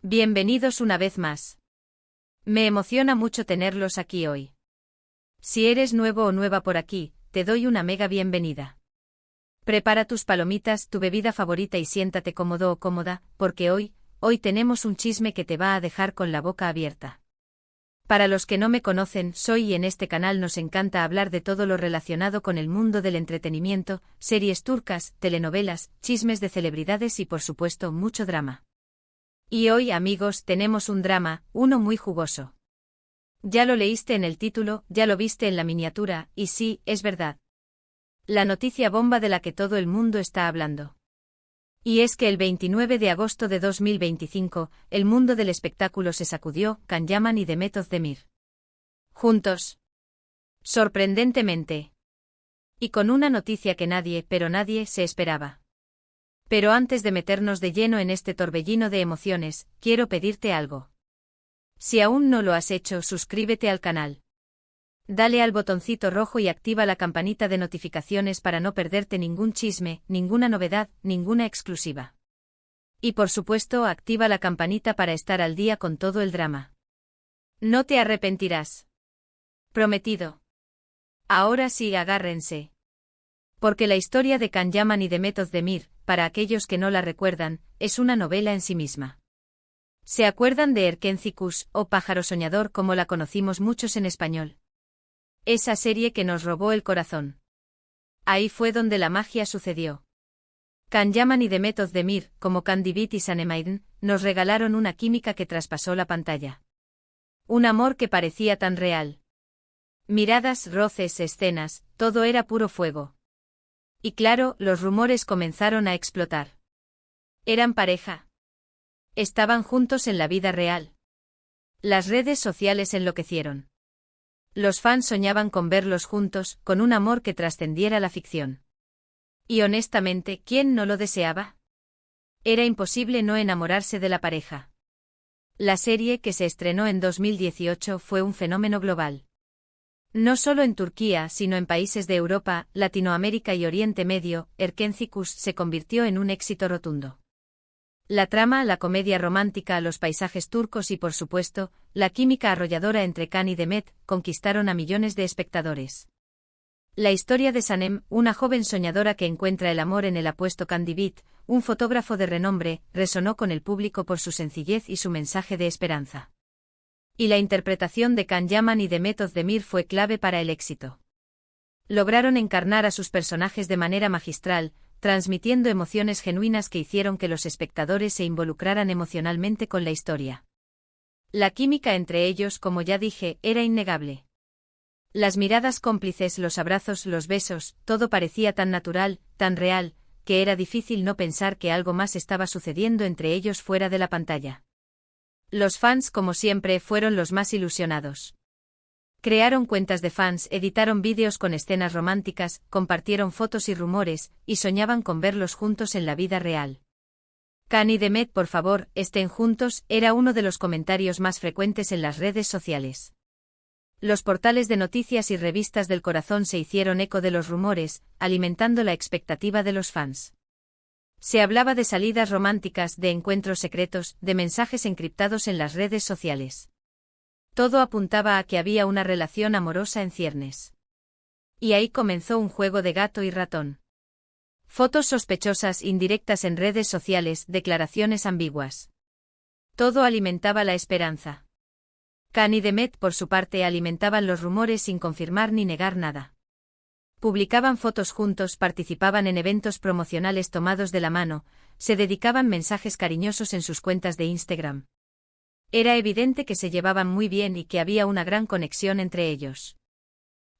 Bienvenidos una vez más. Me emociona mucho tenerlos aquí hoy. Si eres nuevo o nueva por aquí, te doy una mega bienvenida. Prepara tus palomitas, tu bebida favorita y siéntate cómodo o cómoda, porque hoy tenemos un chisme que te va a dejar con la boca abierta. Para los que no me conocen, soy y en este canal nos encanta hablar de todo lo relacionado con el mundo del entretenimiento, series turcas, telenovelas, chismes de celebridades y por supuesto mucho drama. Y hoy, amigos, tenemos un drama, uno muy jugoso. Ya lo leíste en el título, ya lo viste en la miniatura, y sí, es verdad. La noticia bomba de la que todo el mundo está hablando. Y es que el 29 de agosto de 2025, el mundo del espectáculo se sacudió, Can Yaman y Demet Özdemir. Juntos. Sorprendentemente. Y con una noticia que nadie, pero nadie, se esperaba. Pero antes de meternos de lleno en este torbellino de emociones, quiero pedirte algo. Si aún no lo has hecho, suscríbete al canal. Dale al botoncito rojo y activa la campanita de notificaciones para no perderte ningún chisme, ninguna novedad, ninguna exclusiva. Y por supuesto, activa la campanita para estar al día con todo el drama. No te arrepentirás. Prometido. Ahora sí, agárrense. Porque la historia de Can Yaman y Demet Özdemir, para aquellos que no la recuerdan, es una novela en sí misma. ¿Se acuerdan de Erkenci Kuş, o Pájaro Soñador como la conocimos muchos en español? Esa serie que nos robó el corazón. Ahí fue donde la magia sucedió. Can Yaman y Demet Özdemir, como Candivit y Sanem, nos regalaron una química que traspasó la pantalla. Un amor que parecía tan real. Miradas, roces, escenas, todo era puro fuego. Y claro, los rumores comenzaron a explotar. ¿Eran pareja? ¿Estaban juntos en la vida real? Las redes sociales enloquecieron. Los fans soñaban con verlos juntos, con un amor que trascendiera la ficción. Y honestamente, ¿quién no lo deseaba? Era imposible no enamorarse de la pareja. La serie, que se estrenó en 2018, fue un fenómeno global. No solo en Turquía, sino en países de Europa, Latinoamérica y Oriente Medio, Erkenci Kuş se convirtió en un éxito rotundo. La trama, la comedia romántica, los paisajes turcos y por supuesto, la química arrolladora entre Can y Demet, conquistaron a millones de espectadores. La historia de Sanem, una joven soñadora que encuentra el amor en el apuesto Candivit, un fotógrafo de renombre, resonó con el público por su sencillez y su mensaje de esperanza. Y la interpretación de Can Yaman y Demet Özdemir fue clave para el éxito. Lograron encarnar a sus personajes de manera magistral, transmitiendo emociones genuinas que hicieron que los espectadores se involucraran emocionalmente con la historia. La química entre ellos, como ya dije, era innegable. Las miradas cómplices, los abrazos, los besos, todo parecía tan natural, tan real, que era difícil no pensar que algo más estaba sucediendo entre ellos fuera de la pantalla. Los fans, como siempre, fueron los más ilusionados. Crearon cuentas de fans, editaron vídeos con escenas románticas, compartieron fotos y rumores, y soñaban con verlos juntos en la vida real. Can y Demet, por favor, estén juntos, era uno de los comentarios más frecuentes en las redes sociales. Los portales de noticias y revistas del corazón se hicieron eco de los rumores, alimentando la expectativa de los fans. Se hablaba de salidas románticas, de encuentros secretos, de mensajes encriptados en las redes sociales. Todo apuntaba a que había una relación amorosa en ciernes. Y ahí comenzó un juego de gato y ratón. Fotos sospechosas, indirectas en redes sociales, declaraciones ambiguas. Todo alimentaba la esperanza. Can y Demet, por su parte, alimentaban los rumores sin confirmar ni negar nada. Publicaban fotos juntos, participaban en eventos promocionales tomados de la mano, se dedicaban mensajes cariñosos en sus cuentas de Instagram. Era evidente que se llevaban muy bien y que había una gran conexión entre ellos.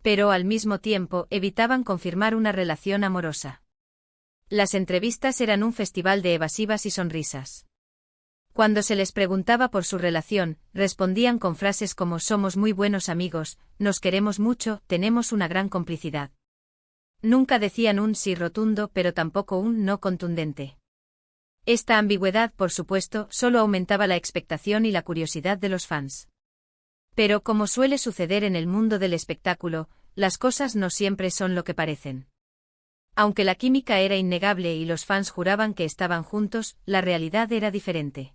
Pero al mismo tiempo, evitaban confirmar una relación amorosa. Las entrevistas eran un festival de evasivas y sonrisas. Cuando se les preguntaba por su relación, respondían con frases como «somos muy buenos amigos, nos queremos mucho, tenemos una gran complicidad». Nunca decían un sí rotundo, pero tampoco un no contundente. Esta ambigüedad, por supuesto, solo aumentaba la expectación y la curiosidad de los fans. Pero como suele suceder en el mundo del espectáculo, las cosas no siempre son lo que parecen. Aunque la química era innegable y los fans juraban que estaban juntos, la realidad era diferente.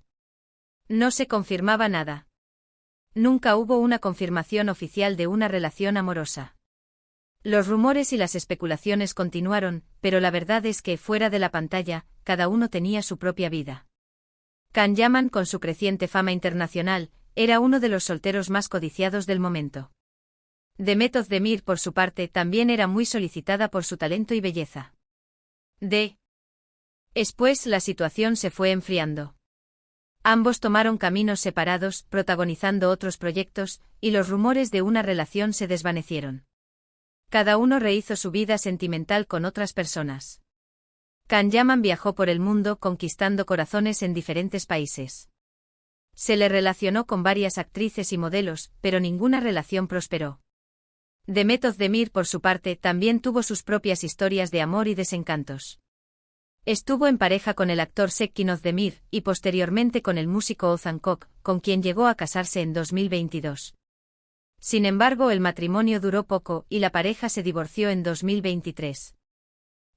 No se confirmaba nada. Nunca hubo una confirmación oficial de una relación amorosa. Los rumores y las especulaciones continuaron, pero la verdad es que, fuera de la pantalla, cada uno tenía su propia vida. Can Yaman, con su creciente fama internacional, era uno de los solteros más codiciados del momento. Demet Özdemir, por su parte, también era muy solicitada por su talento y belleza. Después la situación se fue enfriando. Ambos tomaron caminos separados, protagonizando otros proyectos, y los rumores de una relación se desvanecieron. Cada uno rehizo su vida sentimental con otras personas. Can Yaman viajó por el mundo conquistando corazones en diferentes países. Se le relacionó con varias actrices y modelos, pero ninguna relación prosperó. Demet Özdemir, por su parte, también tuvo sus propias historias de amor y desencantos. Estuvo en pareja con el actor Sekin Özdemir, y posteriormente con el músico Ozan Kok, con quien llegó a casarse en 2022. Sin embargo, el matrimonio duró poco, y la pareja se divorció en 2023.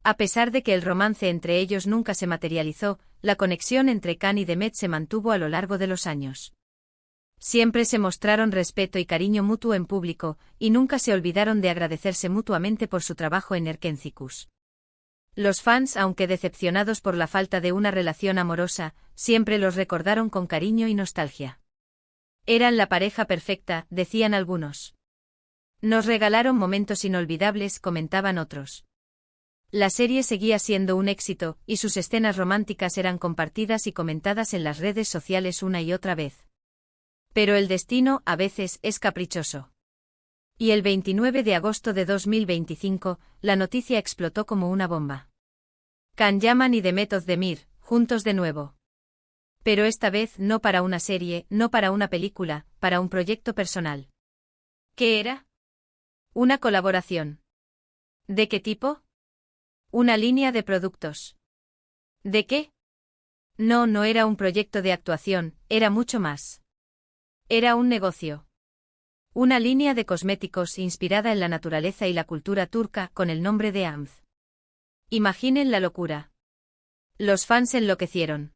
A pesar de que el romance entre ellos nunca se materializó, la conexión entre Can y Demet se mantuvo a lo largo de los años. Siempre se mostraron respeto y cariño mutuo en público, y nunca se olvidaron de agradecerse mutuamente por su trabajo en Erkencikus. Los fans, aunque decepcionados por la falta de una relación amorosa, siempre los recordaron con cariño y nostalgia. Eran la pareja perfecta, decían algunos. Nos regalaron momentos inolvidables, comentaban otros. La serie seguía siendo un éxito, y sus escenas románticas eran compartidas y comentadas en las redes sociales una y otra vez. Pero el destino, a veces, es caprichoso. Y el 29 de agosto de 2025, la noticia explotó como una bomba. Can Yaman y Demet Özdemir, juntos de nuevo. Pero esta vez no para una serie, no para una película, para un proyecto personal. ¿Qué era? Una colaboración. ¿De qué tipo? Una línea de productos. ¿De qué? No era un proyecto de actuación, era mucho más. Era un negocio. Una línea de cosméticos inspirada en la naturaleza y la cultura turca con el nombre de AMZ. Imaginen la locura. Los fans enloquecieron.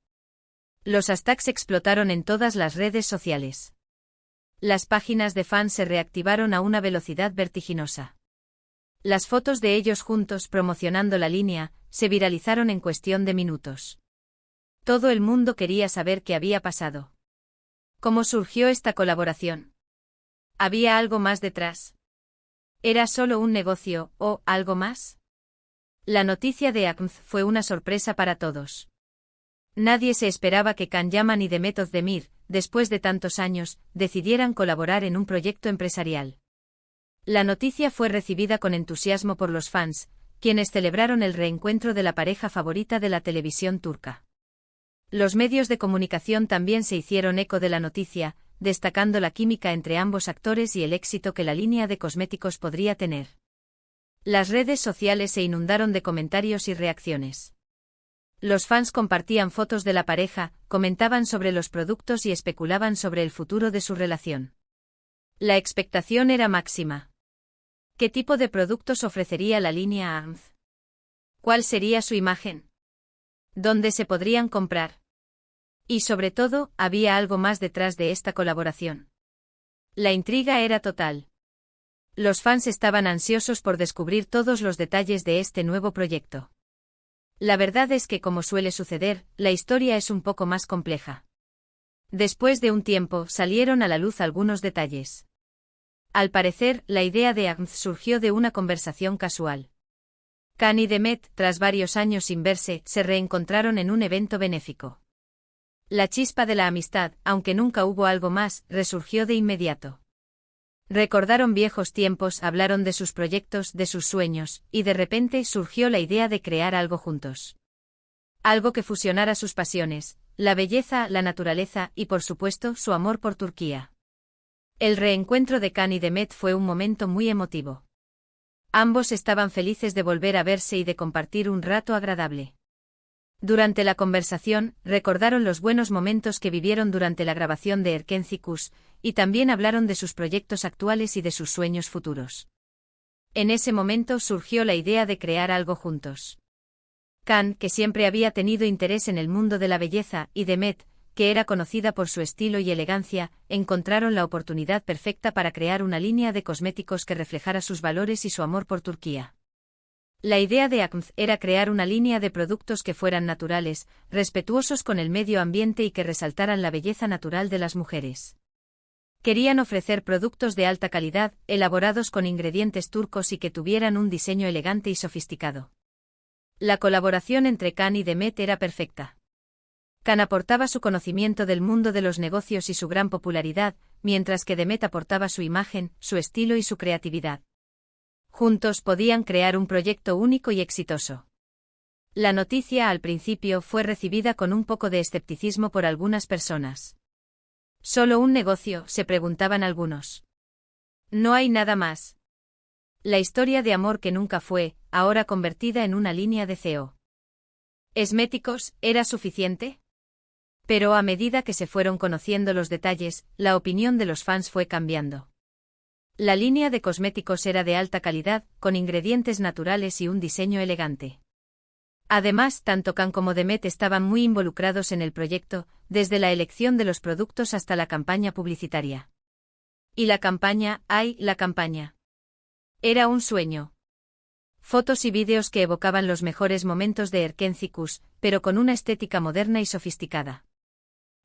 Los hashtags explotaron en todas las redes sociales. Las páginas de fans se reactivaron a una velocidad vertiginosa. Las fotos de ellos juntos promocionando la línea se viralizaron en cuestión de minutos. Todo el mundo quería saber qué había pasado. ¿Cómo surgió esta colaboración? ¿Había algo más detrás? ¿Era solo un negocio, o algo más? La noticia de AMZ fue una sorpresa para todos. Nadie se esperaba que Can Yaman y Demet Özdemir, después de tantos años, decidieran colaborar en un proyecto empresarial. La noticia fue recibida con entusiasmo por los fans, quienes celebraron el reencuentro de la pareja favorita de la televisión turca. Los medios de comunicación también se hicieron eco de la noticia, destacando la química entre ambos actores y el éxito que la línea de cosméticos podría tener. Las redes sociales se inundaron de comentarios y reacciones. Los fans compartían fotos de la pareja, comentaban sobre los productos y especulaban sobre el futuro de su relación. La expectación era máxima. ¿Qué tipo de productos ofrecería la línea AMZ? ¿Cuál sería su imagen? ¿Dónde se podrían comprar? Y sobre todo, había algo más detrás de esta colaboración. La intriga era total. Los fans estaban ansiosos por descubrir todos los detalles de este nuevo proyecto. La verdad es que, como suele suceder, la historia es un poco más compleja. Después de un tiempo, salieron a la luz algunos detalles. Al parecer, la idea de AMZ surgió de una conversación casual. Can y Demet, tras varios años sin verse, se reencontraron en un evento benéfico. La chispa de la amistad, aunque nunca hubo algo más, resurgió de inmediato. Recordaron viejos tiempos, hablaron de sus proyectos, de sus sueños, y de repente surgió la idea de crear algo juntos. Algo que fusionara sus pasiones, la belleza, la naturaleza y, por supuesto, su amor por Turquía. El reencuentro de Can y Demet fue un momento muy emotivo. Ambos estaban felices de volver a verse y de compartir un rato agradable. Durante la conversación, recordaron los buenos momentos que vivieron durante la grabación de Erkencikus, y también hablaron de sus proyectos actuales y de sus sueños futuros. En ese momento surgió la idea de crear algo juntos. Can, que siempre había tenido interés en el mundo de la belleza, y Demet, que era conocida por su estilo y elegancia, encontraron la oportunidad perfecta para crear una línea de cosméticos que reflejara sus valores y su amor por Turquía. La idea de AKMZ era crear una línea de productos que fueran naturales, respetuosos con el medio ambiente y que resaltaran la belleza natural de las mujeres. Querían ofrecer productos de alta calidad, elaborados con ingredientes turcos y que tuvieran un diseño elegante y sofisticado. La colaboración entre Can y Demet era perfecta. Can aportaba su conocimiento del mundo de los negocios y su gran popularidad, mientras que Demet aportaba su imagen, su estilo y su creatividad. Juntos podían crear un proyecto único y exitoso. La noticia al principio fue recibida con un poco de escepticismo por algunas personas. ¿Solo un negocio?, se preguntaban algunos. No hay nada más. La historia de amor que nunca fue, ahora convertida en una línea de CO. ¿Esméticos, era suficiente? Pero a medida que se fueron conociendo los detalles, la opinión de los fans fue cambiando. La línea de cosméticos era de alta calidad, con ingredientes naturales y un diseño elegante. Además, tanto Can como Demet estaban muy involucrados en el proyecto, desde la elección de los productos hasta la campaña publicitaria. Y la campaña, la campaña. Era un sueño. Fotos y vídeos que evocaban los mejores momentos de Erkenci-Kuş, pero con una estética moderna y sofisticada.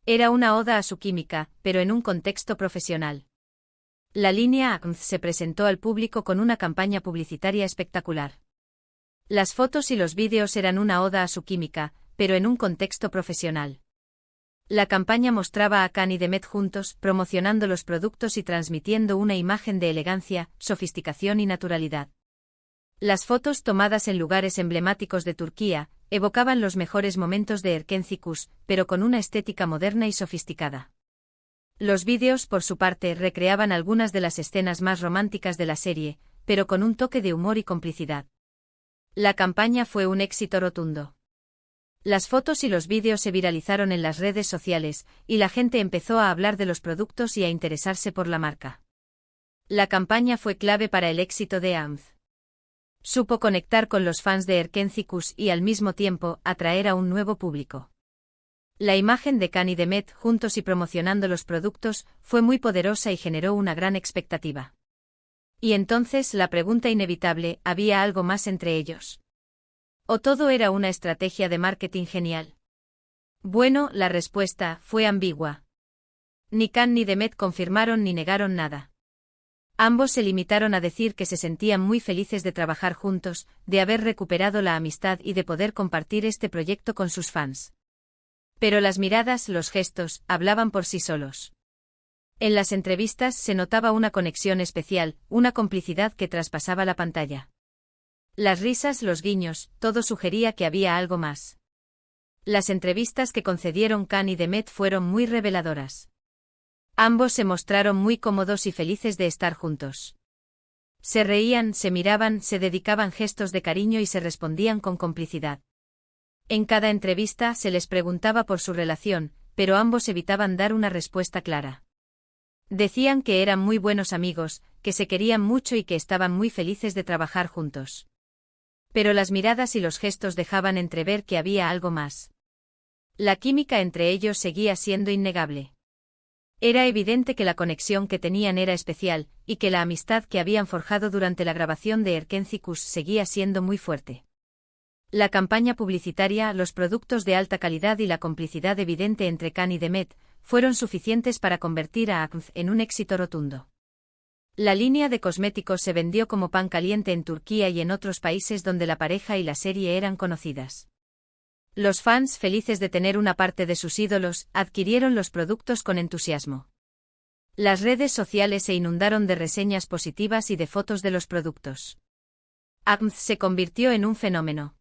Era una oda a su química, pero en un contexto profesional. La línea AKMZ se presentó al público con una campaña publicitaria espectacular. Las fotos y los vídeos eran una oda a su química, pero en un contexto profesional. La campaña mostraba a Can y Demet juntos, promocionando los productos y transmitiendo una imagen de elegancia, sofisticación y naturalidad. Las fotos tomadas en lugares emblemáticos de Turquía evocaban los mejores momentos de Erkenci-Kuş, pero con una estética moderna y sofisticada. Los vídeos, por su parte, recreaban algunas de las escenas más románticas de la serie, pero con un toque de humor y complicidad. La campaña fue un éxito rotundo. Las fotos y los vídeos se viralizaron en las redes sociales, y la gente empezó a hablar de los productos y a interesarse por la marca. La campaña fue clave para el éxito de AKMZ. Supo conectar con los fans de Erkenci-Kuş y al mismo tiempo atraer a un nuevo público. La imagen de Can y Demet juntos y promocionando los productos fue muy poderosa y generó una gran expectativa. Y entonces la pregunta inevitable, ¿había algo más entre ellos? ¿O todo era una estrategia de marketing genial? Bueno, la respuesta fue ambigua. Ni Can ni Demet confirmaron ni negaron nada. Ambos se limitaron a decir que se sentían muy felices de trabajar juntos, de haber recuperado la amistad y de poder compartir este proyecto con sus fans. Pero las miradas, los gestos, hablaban por sí solos. En las entrevistas se notaba una conexión especial, una complicidad que traspasaba la pantalla. Las risas, los guiños, todo sugería que había algo más. Las entrevistas que concedieron Can y Demet fueron muy reveladoras. Ambos se mostraron muy cómodos y felices de estar juntos. Se reían, se miraban, se dedicaban gestos de cariño y se respondían con complicidad. En cada entrevista se les preguntaba por su relación, pero ambos evitaban dar una respuesta clara. Decían que eran muy buenos amigos, que se querían mucho y que estaban muy felices de trabajar juntos. Pero las miradas y los gestos dejaban entrever que había algo más. La química entre ellos seguía siendo innegable. Era evidente que la conexión que tenían era especial, y que la amistad que habían forjado durante la grabación de Erkenci-Kuş seguía siendo muy fuerte. La campaña publicitaria, los productos de alta calidad y la complicidad evidente entre Can y Demet fueron suficientes para convertir a AKMZ en un éxito rotundo. La línea de cosméticos se vendió como pan caliente en Turquía y en otros países donde la pareja y la serie eran conocidas. Los fans, felices de tener una parte de sus ídolos, adquirieron los productos con entusiasmo. Las redes sociales se inundaron de reseñas positivas y de fotos de los productos. AKMZ se convirtió en un fenómeno.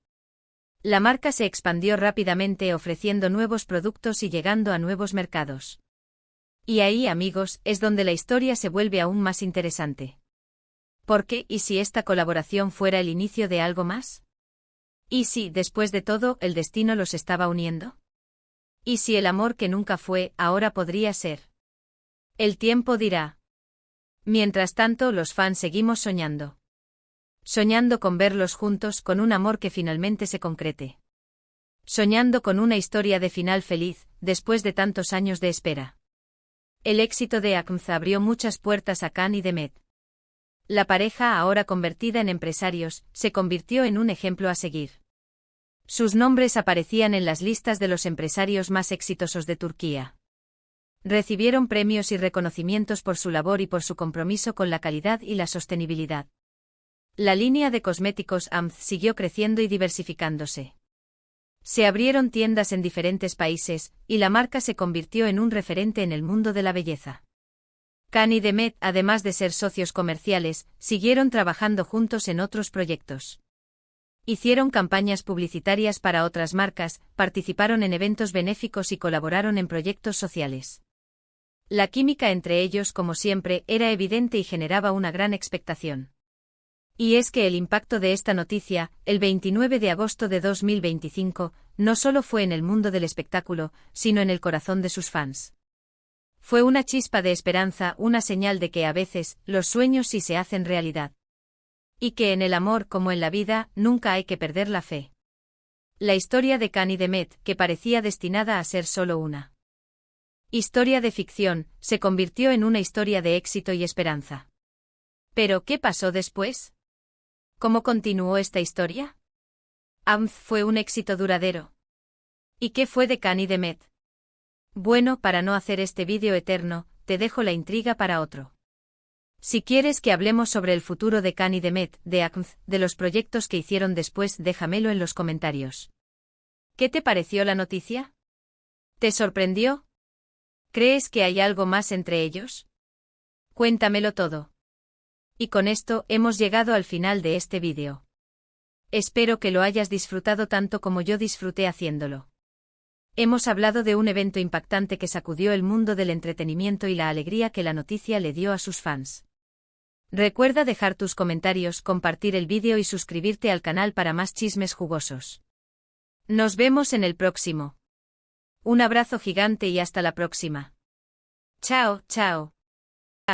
La marca se expandió rápidamente ofreciendo nuevos productos y llegando a nuevos mercados. Y ahí, amigos, es donde la historia se vuelve aún más interesante. ¿Por qué y si esta colaboración fuera el inicio de algo más? ¿Y si, después de todo, el destino los estaba uniendo? ¿Y si el amor que nunca fue, ahora podría ser? El tiempo dirá. Mientras tanto, los fans seguimos soñando. Soñando con verlos juntos, con un amor que finalmente se concrete. soñando con una historia de final feliz, después de tantos años de espera. El éxito de ACMZ abrió muchas puertas a Khan y Demet. La pareja, ahora convertida en empresarios, se convirtió en un ejemplo a seguir. Sus nombres aparecían en las listas de los empresarios más exitosos de Turquía. Recibieron premios y reconocimientos por su labor y por su compromiso con la calidad y la sostenibilidad. La línea de cosméticos AMZ siguió creciendo y diversificándose. Se abrieron tiendas en diferentes países, y la marca se convirtió en un referente en el mundo de la belleza. Khan y Demet, además de ser socios comerciales, siguieron trabajando juntos en otros proyectos. Hicieron campañas publicitarias para otras marcas, participaron en eventos benéficos y colaboraron en proyectos sociales. La química entre ellos, como siempre, era evidente y generaba una gran expectación. Y es que el impacto de esta noticia, el 29 de agosto de 2025, no solo fue en el mundo del espectáculo, sino en el corazón de sus fans. Fue una chispa de esperanza, una señal de que a veces, los sueños sí se hacen realidad. Y que en el amor como en la vida, nunca hay que perder la fe. La historia de Khan y Demet, que parecía destinada a ser solo una historia de ficción, se convirtió en una historia de éxito y esperanza. ¿Pero qué pasó después? ¿Cómo continuó esta historia? AMZ fue un éxito duradero. ¿Y qué fue de Khan y Demet? Bueno, para no hacer este vídeo eterno, te dejo la intriga para otro. Si quieres que hablemos sobre el futuro de Khan y Demet, de ACMZ, de los proyectos que hicieron después, déjamelo en los comentarios. ¿Qué te pareció la noticia? ¿Te sorprendió? ¿Crees que hay algo más entre ellos? Cuéntamelo todo. Y con esto, hemos llegado al final de este vídeo. Espero que lo hayas disfrutado tanto como yo disfruté haciéndolo. Hemos hablado de un evento impactante que sacudió el mundo del entretenimiento y la alegría que la noticia le dio a sus fans. Recuerda dejar tus comentarios, compartir el vídeo y suscribirte al canal para más chismes jugosos. Nos vemos en el próximo. Un abrazo gigante y hasta la próxima. Chao, chao.